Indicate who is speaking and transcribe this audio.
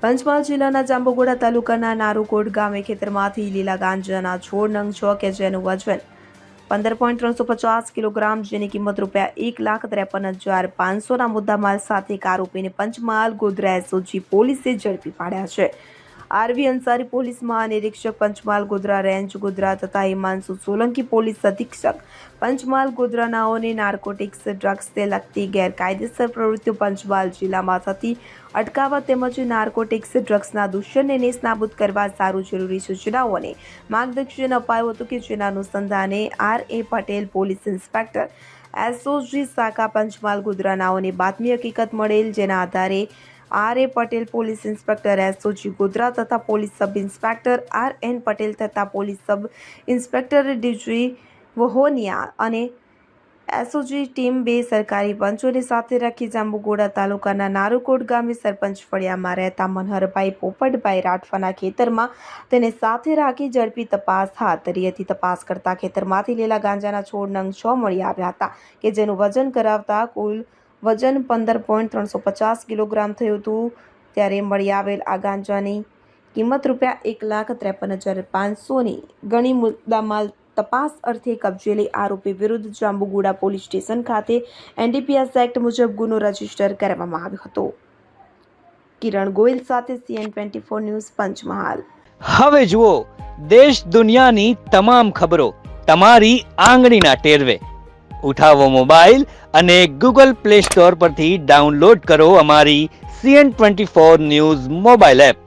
Speaker 1: પંચમહાલ જિલ્લાના જાંબુઘોડા તાલુકાના નારુકોટ ગામે ખેતરમાંથી લીલા ગાંજાના છોડ નંગ 6 કે જેનું વજન 15.350 કિલોગ્રામ જેની કિંમત ₹1,53,500 ના મુદ્દામાલ સાથે એક આરોપીને પંચમહાલ ગોધરા એસઓજી પોલીસે ઝડપી પાડ્યા છે। આરવી અંસારી પોલીસ મહાનિરીક્ષક પંચમહાલ ગોધરા રેન્જ ગોધરા તથા હિમાંશુ સોલંકી પોલીસ અધિક્ષક પંચમહાલ ગોધરા નાઓને નાર્કોટિક્સ ડ્રગ્સને લગતી ગેરકાયદેસર પ્રવૃત્તિઓ પંચમહાલ જિલ્લામાં થતી અટકાવવા તેમજ નાર્કોટિક્સ ડ્રગ્સના દૂષણને નેસ્તનાબૂદ કરવા સારું જરૂરી સૂચનાઓ અને માર્ગદર્શન અપાયું હતું કે જેના અનુસંધાને R.A. Patel police inspector SOG શાખા પંચમહાલ ગોધરા નાઓને બાતમી હકીકત મળેલ જેના આધારે R.A. Patel police inspector SOG Godhra તથા police sub inspector R.N. Patel તથા police sub inspector DG Vahoniya અને એસઓજી ટીમ બે સરકારી પંચોને સાથે રાખી જાંબુઘોડા તાલુકાના નારુકોટ ગામે સરપંચ ફળિયામાં રહેતા મનહરભાઈ પોપટભાઈ રાઠવાના ખેતરમાં તેને સાથે રાખી ઝડપી તપાસ હાથ ધરી હતી। તપાસ કરતા ખેતરમાંથી લીલા ગાંજાના છોડ નંગ 6 મળી આવ્યા હતા કે જેનું વજન કરાવતા કુલ વજન 15.350 કિલોગ્રામ થયું હતું। ત્યારે મળી આવેલ આ ગાંજાની કિંમત ₹1,53,500ની ગણી મુદ્દામાલ તપાસ અર્થે કબજે લઈ આરોપી વિરુદ્ધ જાંબુઘોડા પોલીસ સ્ટેશન ખાતે NDPS એક્ટ મુજબ ગુનો રજીસ્ટર કરવામાં આવ્યો હતો। કિરણ ગોયલ સાથે CN24 ન્યૂઝ પંચમહાલ।
Speaker 2: હવે જુઓ દેશ દુનિયાની તમામ ખબરો તમારી આંગળીના ટેરવે। ઉઠાવો મોબાઈલ અને Google Play Store પરથી ડાઉનલોડ કરો અમારી CN24 ન્યૂઝ મોબાઈલ એપ।